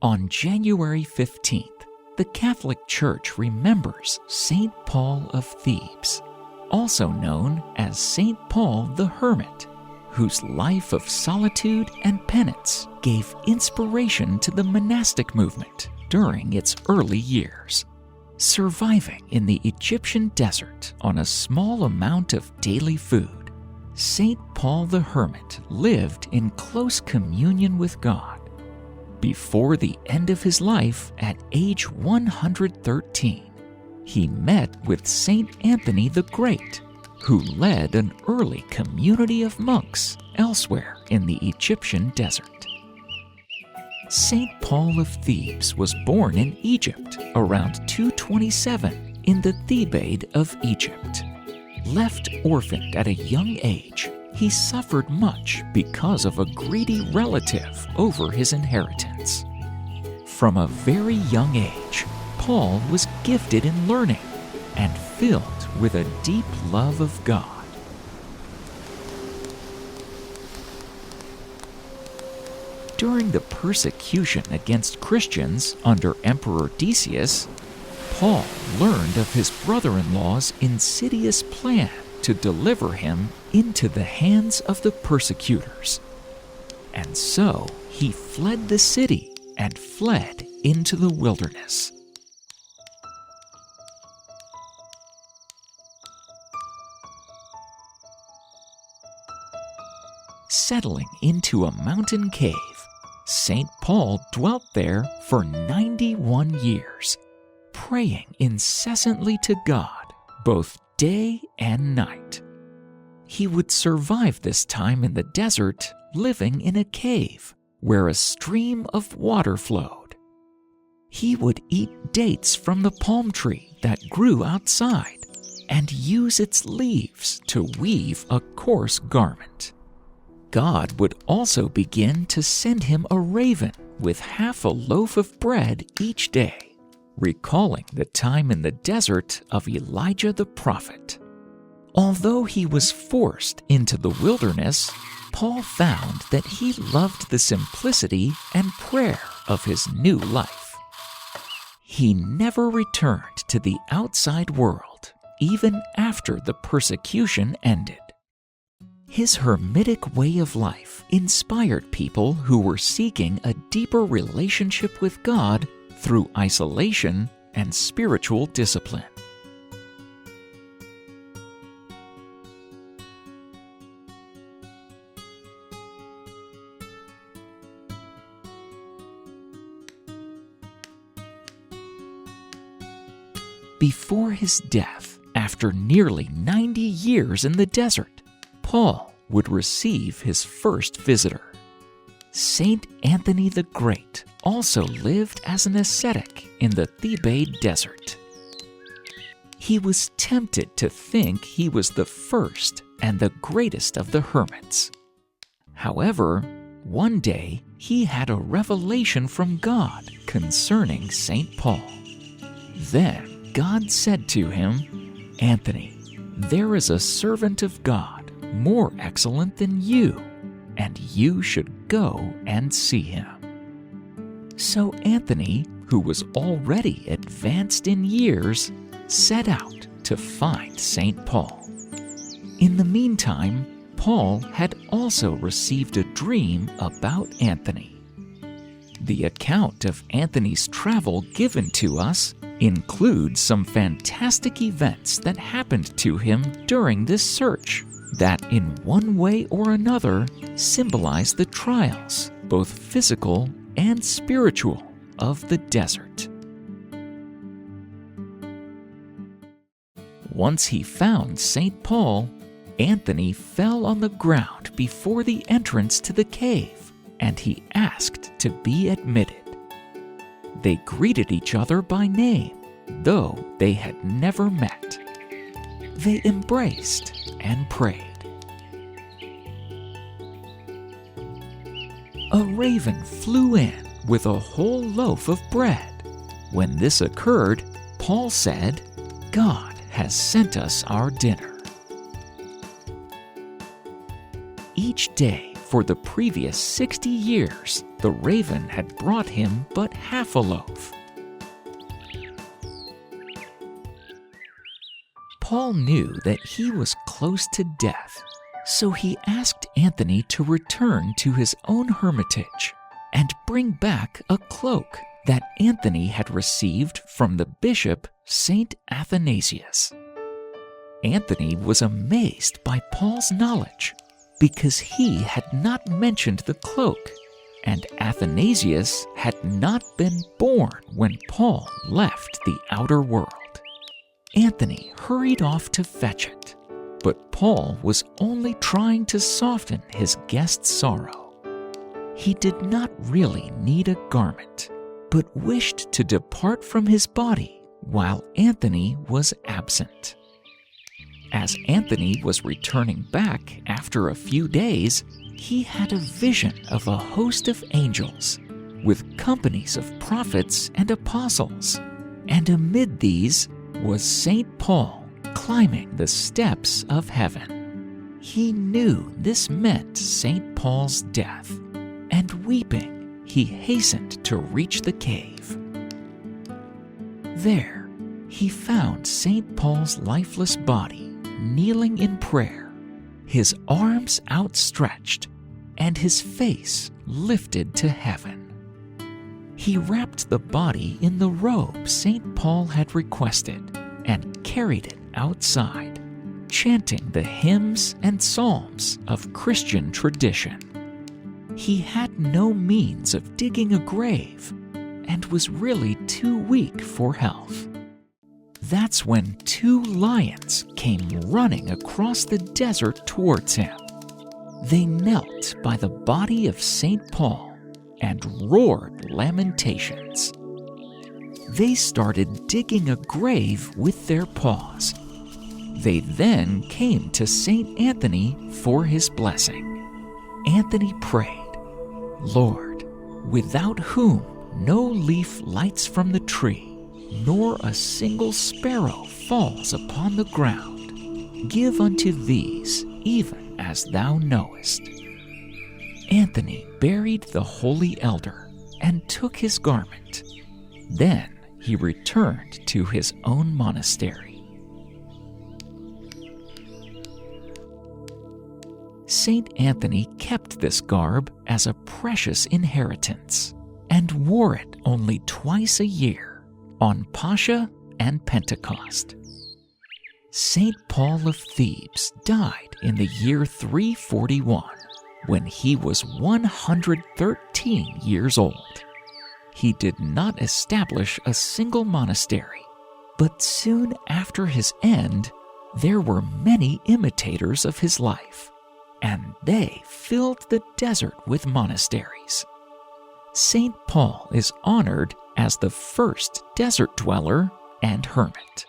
On January 15th, the Catholic Church remembers Saint Paul of Thebes, also known as Saint Paul the Hermit, whose life of solitude and penance gave inspiration to the monastic movement during its early years. Surviving in the Egyptian desert on a small amount of daily food, Saint Paul the Hermit lived in close communion with God. Before the end of his life at age 113, he met with Saint Anthony the Great, who led an early community of monks elsewhere in the Egyptian desert. Saint Paul of Thebes was born in Egypt around 227 in the Thebaid of Egypt. Left orphaned at a young age, he suffered much because of a greedy relative over his inheritance. From a very young age, Paul was gifted in learning and filled with a deep love of God. During the persecution against Christians under Emperor Decius, Paul learned of his brother-in-law's insidious plan to deliver him into the hands of the persecutors. And so he fled the city and fled into the wilderness. Settling into a mountain cave, Saint Paul dwelt there for 91 years, praying incessantly to God, both day and night. He would survive this time in the desert, living in a cave where a stream of water flowed. He would eat dates from the palm tree that grew outside and use its leaves to weave a coarse garment. God would also begin to send him a raven with half a loaf of bread each day, recalling the time in the desert of Elijah the prophet. Although he was forced into the wilderness, Paul found that he loved the simplicity and prayer of his new life. He never returned to the outside world, even after the persecution ended. His hermitic way of life inspired people who were seeking a deeper relationship with God through isolation and spiritual discipline. Before his death, after nearly 90 years in the desert, Paul would receive his first visitor. Saint Anthony the Great also lived as an ascetic in the Thebaid desert. He was tempted to think he was the first and the greatest of the hermits. However, one day he had a revelation from God concerning Saint Paul. Then God said to him, "Anthony, there is a servant of God more excellent than you, and you should go and see him." So Anthony, who was already advanced in years, set out to find Saint Paul. In the meantime, Paul had also received a dream about Anthony. The account of Anthony's travel given to us includes some fantastic events that happened to him during this search that in one way or another symbolize the trials, both physical and spiritual, of the desert. Once he found Saint Paul, Anthony fell on the ground before the entrance to the cave, and he asked to be admitted. They greeted each other by name, though they had never met. They embraced and prayed. A raven flew in with a whole loaf of bread. When this occurred, Paul said, "God has sent us our dinner." Each day For the previous 60 years, the raven had brought him but half a loaf. Paul knew that he was close to death, so he asked Anthony to return to his own hermitage and bring back a cloak that Anthony had received from the bishop Saint Athanasius. Anthony was amazed by Paul's knowledge because he had not mentioned the cloak, and Athanasius had not been born when Paul left the outer world. Anthony hurried off to fetch it, but Paul was only trying to soften his guest's sorrow. He did not really need a garment, but wished to depart from his body while Anthony was absent. As Anthony was returning back after a few days, he had a vision of a host of angels, with companies of prophets and apostles, and amid these was Saint Paul climbing the steps of heaven. He knew this meant Saint Paul's death, and weeping, he hastened to reach the cave. There, he found Saint Paul's lifeless body kneeling in prayer, his arms outstretched, and his face lifted to heaven. He wrapped the body in the robe Saint Paul had requested and carried it outside, chanting the hymns and psalms of Christian tradition. He had no means of digging a grave and was really too weak for health. That's when 2 lions came running across the desert towards him. They knelt by the body of Saint Paul and roared lamentations. They started digging a grave with their paws. They then came to Saint Anthony for his blessing. Anthony prayed, "Lord, without whom no leaf lights from the tree, nor a single sparrow falls upon the ground, give unto these even as thou knowest." Anthony buried the holy elder and took his garment. Then he returned to his own monastery. Saint Anthony kept this garb as a precious inheritance and wore it only twice a year, on Pascha and Pentecost. Saint Paul of Thebes died in the year 341, when he was 113 years old. He did not establish a single monastery, but soon after his end, there were many imitators of his life, and they filled the desert with monasteries. Saint Paul is honored as the first desert dweller and hermit.